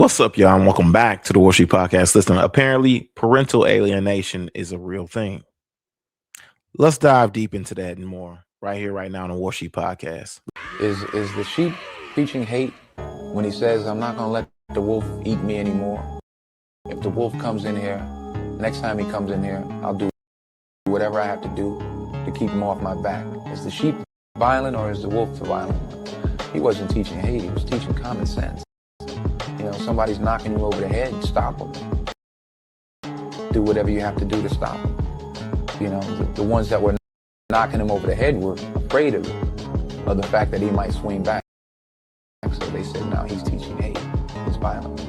What's up, y'all? And welcome back to the Worship Podcast. Listen, apparently, parental alienation is a real thing. Let's dive deep into that and more right here, right now on the Worship Podcast. Is the sheep preaching hate when he says, I'm not going to let the wolf eat me anymore? If the wolf comes in here, next time he comes in here, I'll do whatever I have to do to keep him off my back. Is the sheep violent or is the wolf violent? He wasn't teaching hate, he was teaching common sense. You know, somebody's knocking you over the head, stop them. Do whatever you have to do to stop them. You know, the ones that were knocking him over the head were afraid of the fact that he might swing back. So they said, no, he's teaching hate. He's violent.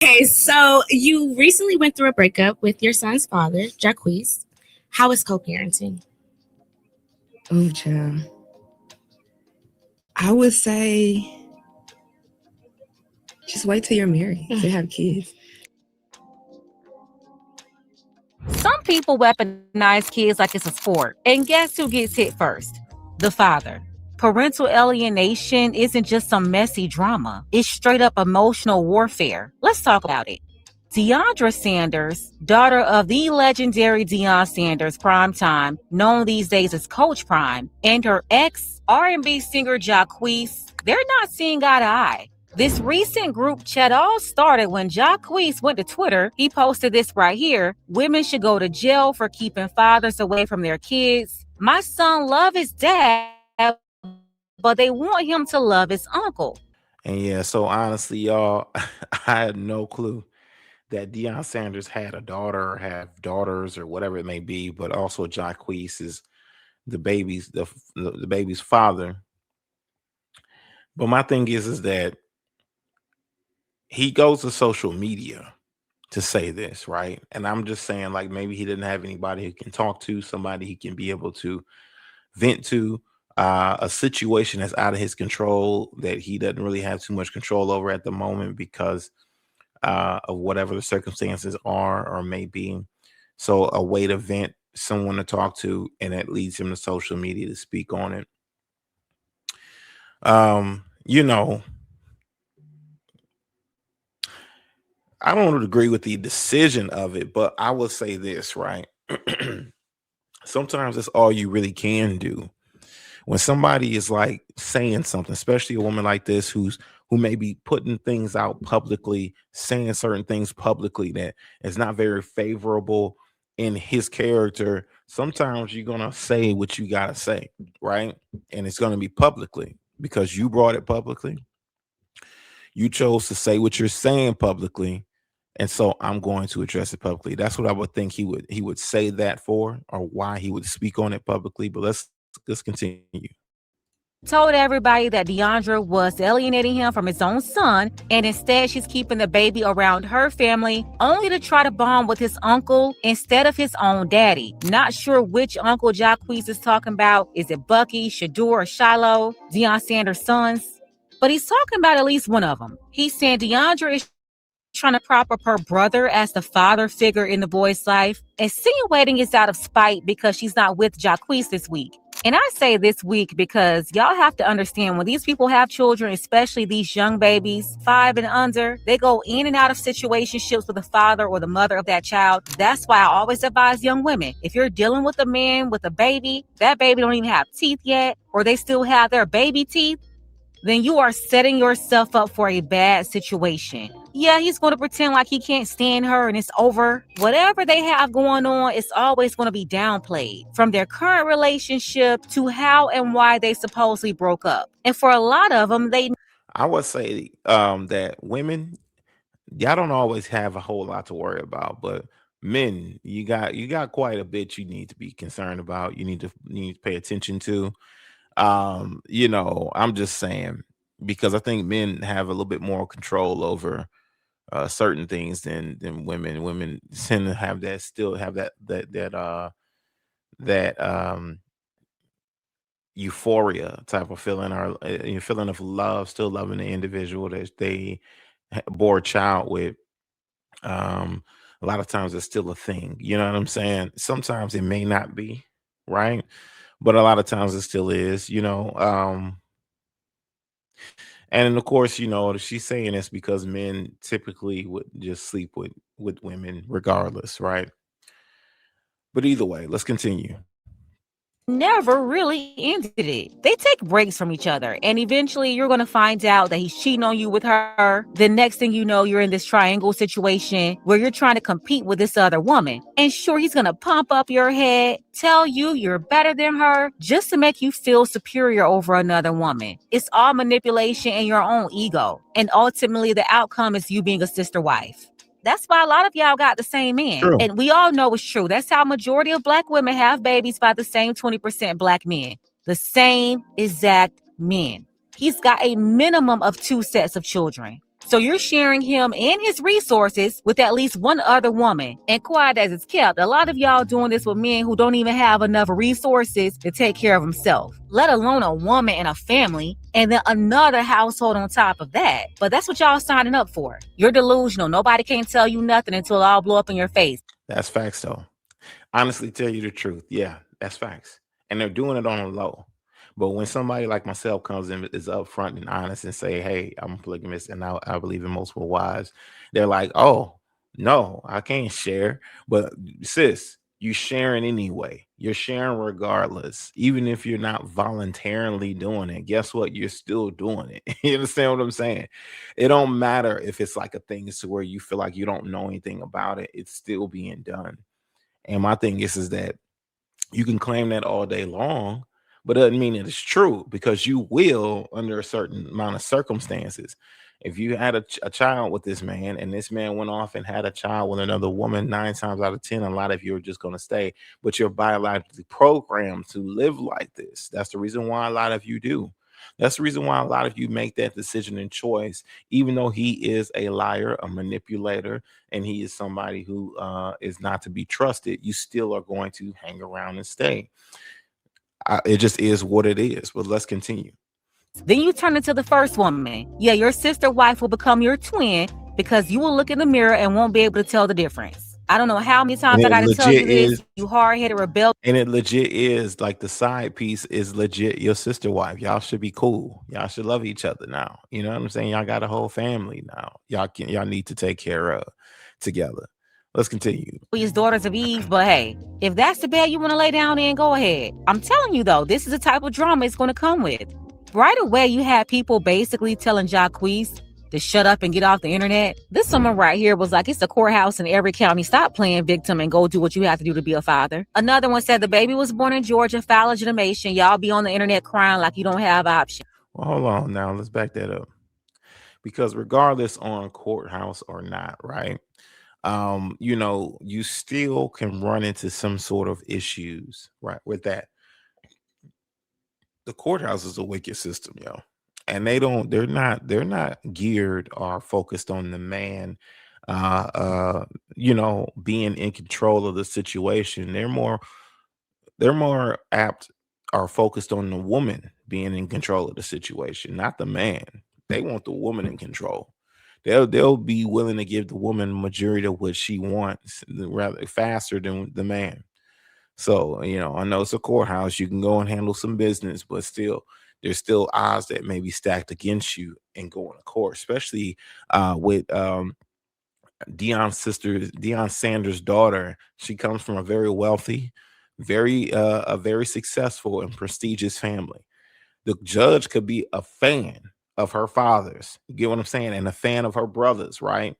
Okay, so you recently went through a breakup with your son's father, Jacquees. How is co-parenting? Oh, child. I would say just wait till you're married to have kids. Some people weaponize kids like it's a sport. And guess who gets hit first? The father. Parental alienation isn't just some messy drama. It's straight up emotional warfare. Let's talk about it. Deandra Sanders, daughter of the legendary Deion Sanders, Primetime, known these days as Coach Prime, and her ex R&B singer Jacquees, they're not seeing eye to eye. This recent group chat all started when Jacquees went to Twitter. He posted this right here. Women should go to jail for keeping fathers away from their kids. My son loves his dad, but they want him to love his uncle. And yeah, so honestly, y'all, I had no clue that Deion Sanders had a daughter or have daughters or whatever it may be, but also Jacquees is the baby's father. But my thing is that he goes to social media to say this, right? And I'm just saying, like, maybe he didn't have anybody he can talk to, somebody he can be able to vent to, a situation that's out of his control that he doesn't really have too much control over at the moment because of whatever the circumstances are or may be. So a way to vent, someone to talk to, and that leads him to social media to speak on it. You know, I don't agree with the decision of it, but I will say this, right? Sometimes that's all you really can do. When somebody is like saying something, especially a woman like this who may be putting things out publicly, saying certain things publicly that is not very favorable in his character, sometimes you're gonna say what you gotta say, right? And it's gonna be publicly because you brought it publicly. You chose to say what you're saying publicly, and so I'm going to address it publicly. That's what I would think he would say that for, or why he would speak on it publicly. But let's continue. Told everybody that Deandra was alienating him from his own son, and instead she's keeping the baby around her family only to try to bond with his uncle instead of his own daddy. Not sure which uncle Jacquees is talking about. Is it Bucky, Shadur, or Shiloh, Deion Sanders' sons? But he's talking about at least one of them. He's saying Deandra is trying to prop up her brother as the father figure in the boy's life, insinuating it's out of spite because she's not with Jacquees this week. And I say this week because y'all have to understand when these people have children, especially these young babies, 5 and under, they go in and out of situationships with the father or the mother of that child. That's why I always advise young women, if you're dealing with a man with a baby, that baby don't even have teeth yet, or they still have their baby teeth, then you are setting yourself up for a bad situation. Yeah, he's going to pretend like he can't stand her and it's over. Whatever they have going on, it's always going to be downplayed. From their current relationship to how and why they supposedly broke up. And for a lot of them, I would say that women, y'all don't always have a whole lot to worry about, but men, you got quite a bit you need to be concerned about. You need to pay attention to. You know, I'm just saying, because I think men have a little bit more control over certain things than women. Women tend to have that euphoria type of feeling, or a feeling of love, still loving the individual that they bore a child with. A lot of times it's still a thing. You know what I'm saying? Sometimes it may not be, right? But a lot of times it still is, you know. And of course, she's saying this because men typically would just sleep with women regardless, right? But either way, let's continue. Never really ended it. They take breaks from each other, and eventually you're going to find out that he's cheating on you with her. The next thing you know, you're in this triangle situation where you're trying to compete with this other woman. And sure, he's going to pump up your head, tell you you're better than her, just to make you feel superior over another woman. It's all manipulation and your own ego. And ultimately, the outcome is you being a sister wife. That's why a lot of y'all got the same man. True. And we all know it's true. That's how majority of black women have babies by the same 20% black men. The same exact men. He's got a minimum of 2 sets of children. So you're sharing him and his resources with at least one other woman. And quiet as it's kept, a lot of y'all doing this with men who don't even have enough resources to take care of himself, let alone a woman and a family, and then another household on top of that. But that's what y'all signing up for. You're delusional. Nobody can tell you nothing until it all blow up in your face. That's facts, though. Honestly, tell you the truth. Yeah, that's facts. And they're doing it on a low. But when somebody like myself comes in, is upfront and honest and say, "Hey, I'm a polygamist and I believe in multiple wives," they're like, "Oh, no, I can't share." But sis, you sharing anyway. You're sharing regardless, even if you're not voluntarily doing it. Guess what? You're still doing it. You understand what I'm saying? It don't matter if it's like a thing to where you feel like you don't know anything about it. It's still being done. And my thing is that you can claim that all day long, but it doesn't mean that it's true, because you will under a certain amount of circumstances. If you had a child with this man and this man went off and had a child with another woman, 9 times out of 10, a lot of you are just going to stay, but you're biologically programmed to live like this. That's the reason why a lot of you do. That's the reason why a lot of you make that decision and choice, even though he is a liar, a manipulator, and he is somebody who is not to be trusted. You still are going to hang around and stay. It just is what it is. But let's continue. Then you turn into the first woman. Yeah, your sister wife will become your twin because you will look in the mirror and won't be able to tell the difference. I don't know how many times I got to tell you this, you hard-headed rebel. And it legit is like the side piece is legit your sister wife. Y'all should be cool. Y'all should love each other now. You know what I'm saying? Y'all got a whole family now. Y'all need to take care of together. Let's continue. His daughters of Eve, but hey, if that's the bed you want to lay down in, go ahead. I'm telling you though, this is the type of drama it's going to come with. Right away, you had people basically telling Jacquees to shut up and get off the internet. This someone right here was like, it's a courthouse in every county. Stop playing victim and go do what you have to do to be a father. Another one said the baby was born in Georgia, foul legitimation. Y'all be on the internet crying like you don't have options. Well, hold on now. Let's back that up. Because regardless on courthouse or not, right? You still can run into some sort of issues, right, with that. The courthouse is a wicked system, yo. And they're not geared or focused on the man being in control of the situation. They're more apt or focused on the woman being in control of the situation, not the man. They want the woman in control. They'll be willing to give the woman majority of what she wants rather faster than the man. So, I know it's a courthouse. You can go and handle some business, but still, there's still odds that may be stacked against you and going to court, especially with Deion Sanders' daughter. She comes from a very wealthy, a very successful and prestigious family. The judge could be a fan of her father's, you get what I'm saying, and a fan of her brothers, right?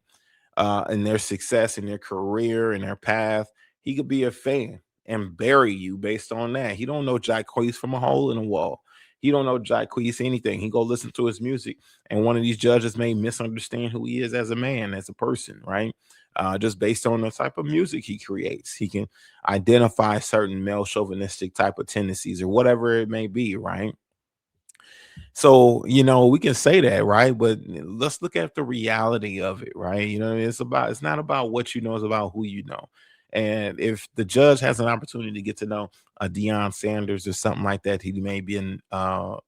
And their success in their career and their path. He could be a fan and bury you based on that. He don't know Jacquees from a hole in the wall. He don't know Jacquees anything. He go listen to his music, and one of these judges may misunderstand who he is as a man, as a person, right? Just based on the type of music he creates. He can identify certain male chauvinistic type of tendencies or whatever it may be, right? So, we can say that, right? But let's look at the reality of it, right? It's not about what you know, it's about who you know. And if the judge has an opportunity to get to know a Deion Sanders or something like that, he may be a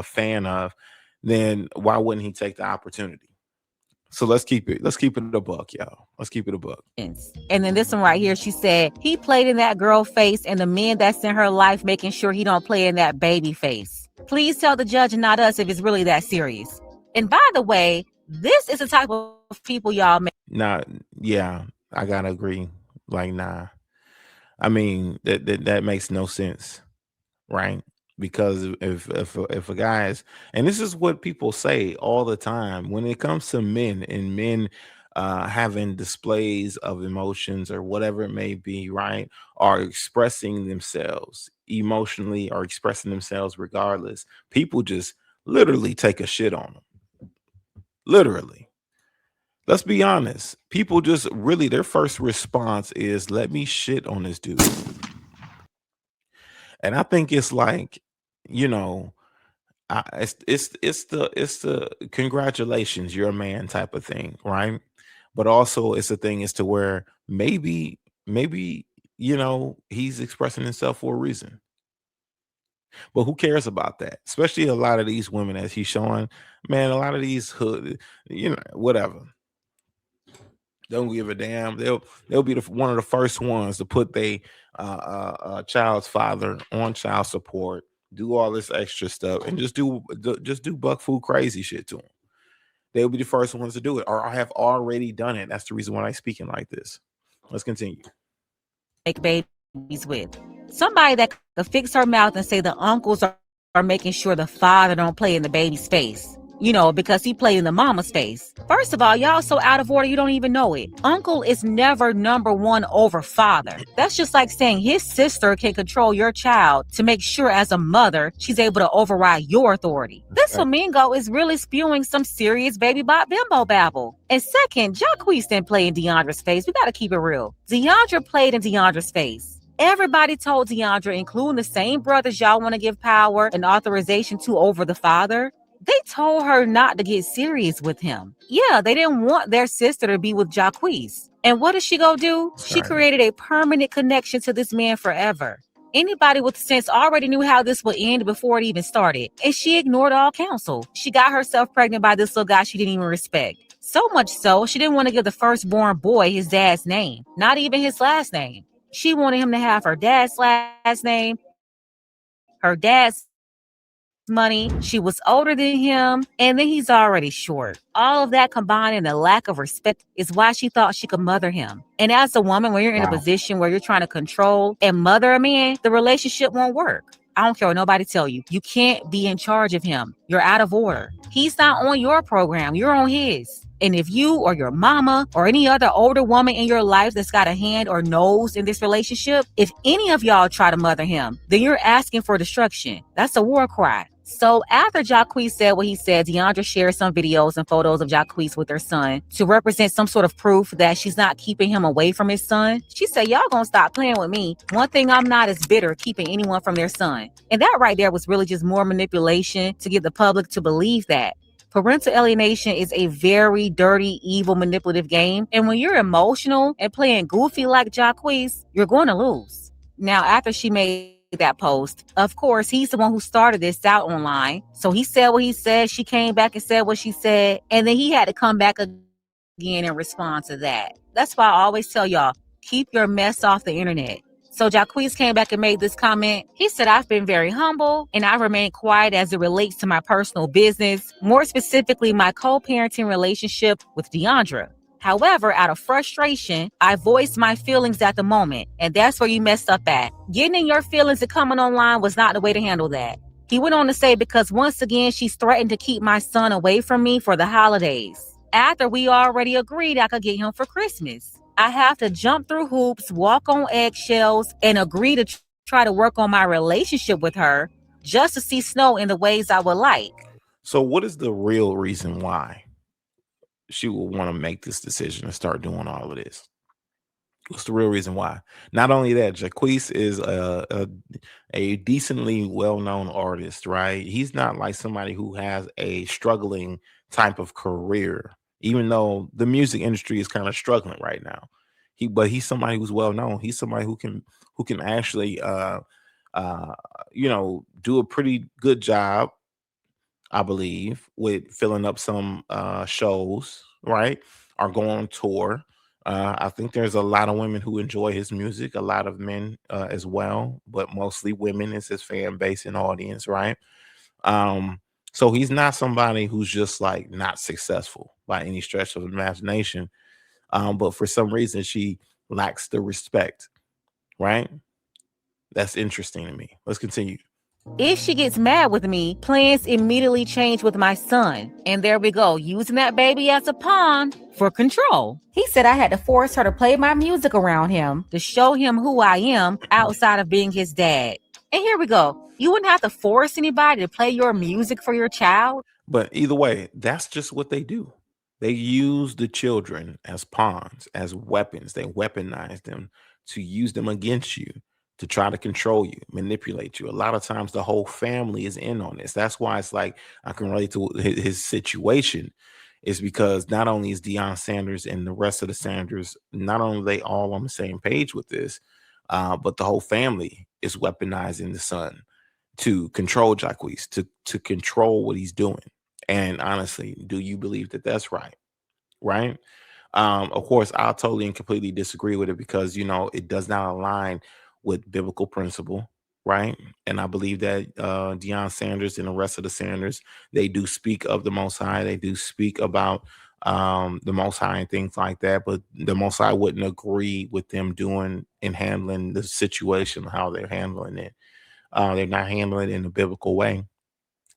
fan of, then why wouldn't he take the opportunity? So let's keep it a buck, y'all. Let's keep it a buck. And then this one right here, she said he played in that girl face, and the men that's in her life making sure he don't play in that baby face. Please tell the judge and not us if it's really that serious. And by the way, this is the type of people y'all make. Nah, yeah, I gotta agree. Like, nah. I mean, that makes no sense, right? Because if a guy is, and this is what people say all the time when it comes to men, and men having displays of emotions or whatever it may be, right? Are expressing themselves emotionally or expressing themselves regardless. People just literally take a shit on them. Literally. Let's be honest. People just really, their first response is, let me shit on this dude. And I think it's like, you know, it's the congratulations, you're a man type of thing, right? But also it's a thing as to where maybe he's expressing himself for a reason. But who cares about that? Especially a lot of these women as he's showing, man, a lot of these hood, whatever. Don't give a damn. They'll be one of the first ones to put their child's father on child support, do all this extra stuff, and just do buck food crazy shit to them. They'll be the first ones to do it, or have already done it. That's the reason why I'm speaking like this. Let's continue. Make babies with somebody that could fix her mouth and say the uncles are making sure the father don't play in the baby's face. Because he played in the mama's face. First of all, y'all so out of order you don't even know it. Uncle is never number one over father. That's just like saying his sister can control your child to make sure as a mother she's able to override your authority. This flamingo is really spewing some serious baby bot bimbo babble. And second, Jacquees didn't play in DeAndre's face. We gotta keep it real. DeAndre played in DeAndre's face. Everybody told DeAndre, including the same brothers y'all want to give power and authorization to over the father, they told her not to get serious with him. Yeah, they didn't want their sister to be with Jacquees. And what did she go do? She created a permanent connection to this man forever. Anybody with sense already knew how this would end before it even started. And she ignored all counsel. She got herself pregnant by this little guy she didn't even respect. So much so, she didn't want to give the firstborn boy his dad's name, not even his last name. She wanted him to have her dad's last name, her dad's money. She was older than him, and then he's already short. All of that combined and the lack of respect is why she thought she could mother him. And as a woman, when you're in a position where you're trying to control and mother a man, the relationship won't work. I don't care what nobody tell you. You can't be in charge of him. You're out of order. He's not on your program. You're on his. And if you or your mama or any other older woman in your life that's got a hand or nose in this relationship, if any of y'all try to mother him, then you're asking for destruction. That's a war cry. So after Jacquees said what he said, DeAndre shared some videos and photos of Jacquees with her son to represent some sort of proof that she's not keeping him away from his son. She said, y'all gonna stop playing with me. One thing I'm not is bitter keeping anyone from their son. And that right there was really just more manipulation to get the public to believe that. Parental alienation is a very dirty, evil, manipulative game. And when you're emotional and playing goofy like Jacquees, you're going to lose. Now, after she made that post, of course, he's the one who started this out online. So he said what he said. She came back and said what she said. And then he had to come back again and respond to that. That's why I always tell y'all, keep your mess off the internet. So Jacquees came back and made this comment. He said, I've been very humble and I remain quiet as it relates to my personal business, more specifically my co-parenting relationship with DeAndre. However, out of frustration, I voiced my feelings at the moment, and that's where you messed up at. Getting in your feelings and coming online was not the way to handle that. He went on to say, because once again, she's threatened to keep my son away from me for the holidays. After we already agreed I could get him for Christmas. I have to jump through hoops, walk on eggshells, and agree to try to work on my relationship with her just to see Snow in the ways I would like. So what is the real reason why she will want to make this decision and start doing all of this? What's the real reason why? Not only that, Jacquees is a decently well-known artist, right? He's not like somebody who has a struggling type of career, even though the music industry is kind of struggling right now. But he's somebody who's well-known. He's somebody who can actually do a pretty good job, I believe, with filling up some shows, right? Or going on tour. I think there's a lot of women who enjoy his music, a lot of men as well, but mostly women is his fan base and audience, right? So he's not somebody who's just like not successful by any stretch of the imagination. But for some reason, she lacks the respect, right? That's interesting to me. Let's continue. If she gets mad with me, plans immediately change with my son. And there we go, using that baby as a pawn for control. He said I had to force her to play my music around him to show him who I am outside of being his dad. And here we go. You wouldn't have to force anybody to play your music for your child. But either way, that's just what they do. They use the children as pawns, as weapons. They weaponize them to use them against you, to try to control you, manipulate you. A lot of times the whole family is in on this. That's why it's like I can relate to his situation, is because not only is Deion Sanders and the rest of the Sanders, not only are they all on the same page with this, but the whole family is weaponizing the son to control Jacquees, to control what he's doing. And honestly, do you believe that that's right? Right? Of course, I'll totally and completely disagree with it because it does not align with biblical principle, right? And I believe that Deion Sanders and the rest of the Sanders, they do speak of the Most High. They do speak about the Most High and things like that. But the Most High wouldn't agree with them doing and handling the situation, how they're handling it. They're not handling it in a biblical way.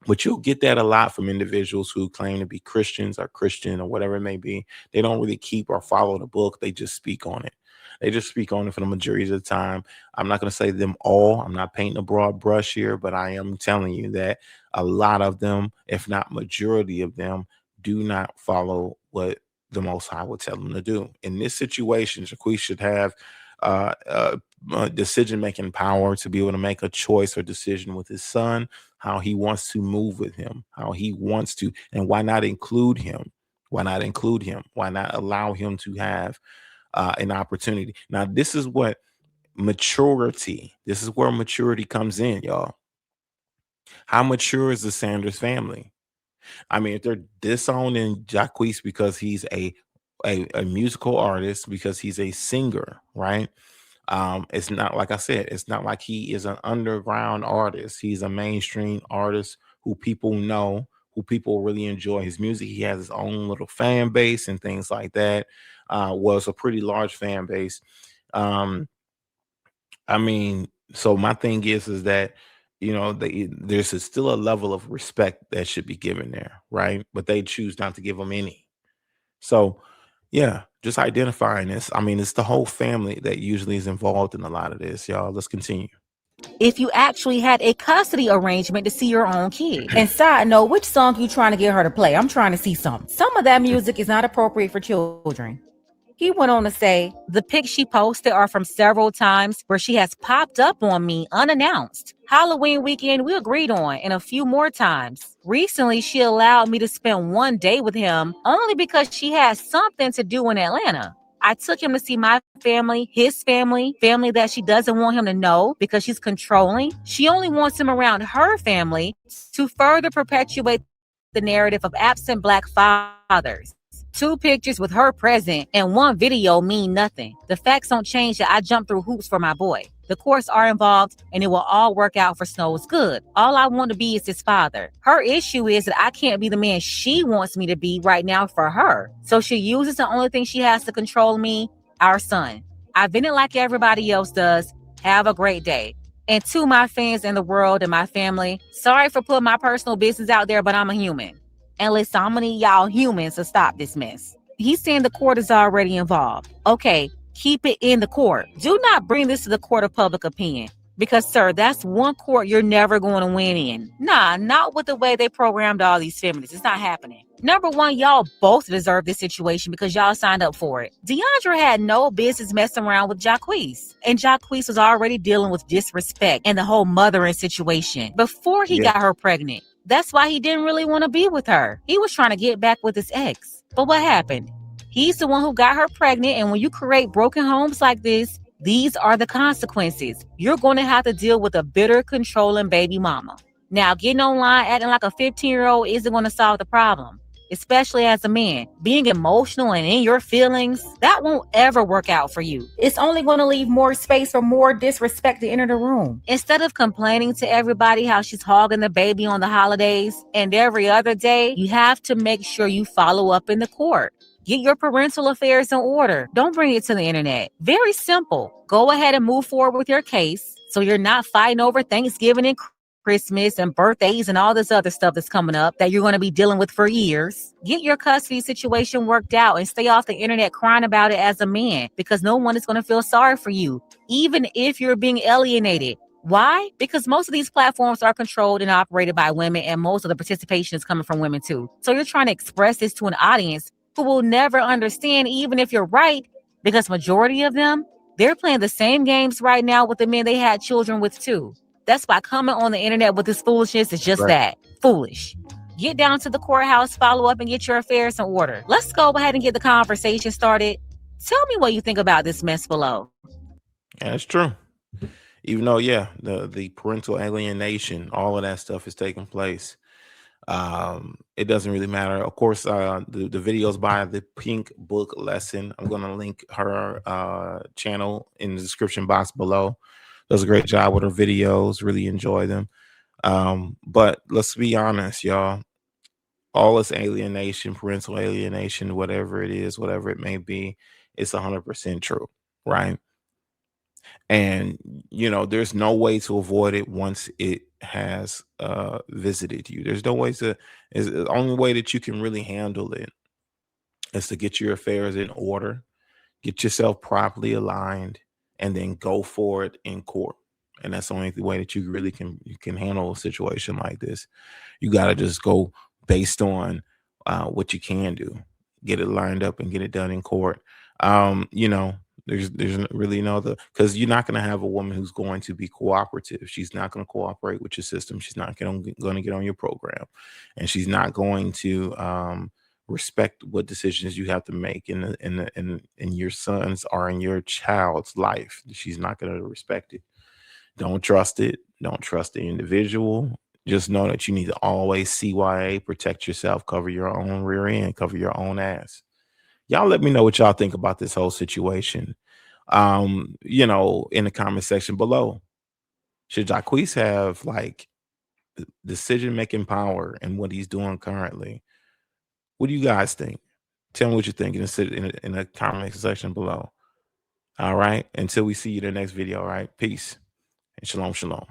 But you'll get that a lot from individuals who claim to be Christians or Christian or whatever it may be. They don't really keep or follow the book. They just speak on it. They just speak on it for the majority of the time. I'm not going to say them all. I'm not painting a broad brush here, but I am telling you that a lot of them, if not majority of them, do not follow what the Most High would tell them to do. In this situation, Jacquees should have decision-making power to be able to make a choice or decision with his son, how he wants to move with him, how he wants to, and why not include him? Why not include him? Why not allow him to have an opportunity? Now, this is where maturity comes in, y'all. How mature is the Sanders family? I mean, if they're disowning Jacquees because he's a musical artist, because he's a singer, right? It's not, like I said, it's not like he is an underground artist. He's a mainstream artist who people know, who people really enjoy his music. He has his own little fan base and things like that. Was a pretty large fan base. I mean, so my thing is that there's still a level of respect that should be given there, right? But they choose not to give them any. So yeah, just identifying this. I mean, it's the whole family that usually is involved in a lot of this, y'all. Let's continue. If you actually had a custody arrangement to see your own kid. And side note, which song you trying to get her to play? I'm trying to see some. Some of that music is not appropriate for children. He went on to say, the pics she posted are from several times where she has popped up on me unannounced. Halloween weekend we agreed on, and a few more times. Recently, she allowed me to spend one day with him only because she had something to do in Atlanta. I took him to see my family, his family that she doesn't want him to know because she's controlling. She only wants him around her family to further perpetuate the narrative of absent Black fathers. 2 pictures with her present and 1 video mean nothing. The facts don't change that I jumped through hoops for my boy. The courts are involved and it will all work out for Snow's good. All I want to be is his father. Her issue is that I can't be the man she wants me to be right now for her. So she uses the only thing she has to control me, our son. I vented like everybody else does. Have a great day. And to my fans in the world and my family, sorry for putting my personal business out there, but I'm a human. And listen, I'm gonna need y'all humans to stop this mess. He's saying the court is already involved. Okay, keep it in the court. Do not bring this to the court of public opinion. Because, sir, that's one court you're never going to win in. Nah, not with the way they programmed all these feminists. It's not happening. Number one, y'all both deserve this situation because y'all signed up for it. DeAndre had no business messing around with Jacquees. And Jacquees was already dealing with disrespect and the whole mothering situation before he got her pregnant. That's why he didn't really want to be with her. He was trying to get back with his ex. But what happened? He's the one who got her pregnant. And when you create broken homes like this, these are the consequences. You're going to have to deal with a bitter, controlling baby mama. Now, getting online, acting like a 15-year-old isn't going to solve the problem. especially as a man. Being emotional and in your feelings, that won't ever work out for you. It's only going to leave more space for more disrespect to enter the room. Instead of complaining to everybody how she's hogging the baby on the holidays and every other day, you have to make sure you follow up in the court. Get your parental affairs in order. Don't bring it to the internet. Very simple. Go ahead and move forward with your case so you're not fighting over Thanksgiving and Christmas and birthdays and all this other stuff that's coming up that you're going to be dealing with for years. Get your custody situation worked out and stay off the internet crying about it as a man, because no one is going to feel sorry for you, even if you're being alienated. Why? Because most of these platforms are controlled and operated by women, and most of the participation is coming from women too. So you're trying to express this to an audience who will never understand, even if you're right, because majority of them, they're playing the same games right now with the men they had children with too. That's why coming on the internet with this foolishness is just that, foolish. Get down to the courthouse, follow up, and get your affairs in order. Let's go ahead and get the conversation started. Tell me what you think about this mess below. Yeah, that's true. Even though, yeah, the parental alienation, all of that stuff is taking place. It doesn't really matter. Of course, the videos by the Pink Book Lesson, I'm going to link her channel in the description box below. Does a great job with her videos. Really enjoy them. But let's be honest, y'all. All this alienation, parental alienation, whatever it is, whatever it may be, it's 100% true, right? And there's no way to avoid it once it has visited you. There's no way to. Is the only way that you can really handle it is to get your affairs in order, get yourself properly aligned, and then go for it in court. And that's the only way that you really can handle a situation like this. You got to just go based on what you can do, get it lined up and get it done in court. There's really no other, because you're not going to have a woman who's going to be cooperative. She's not going to cooperate with your system. She's not going to get on your program, and she's not going to respect what decisions you have to make in your son's or in your child's life. She's not going to respect it. Don't trust it. Don't trust the individual. Just know that you need to always CYA, protect yourself, cover your own rear end, cover your own ass. Y'all let me know what y'all think about this whole situation. In the comment section below. Should Jacquees have like decision-making power in what he's doing currently? What do you guys think? Tell me what you think in the comment section below. All right. Until we see you in the next video. All right. Peace and shalom, shalom.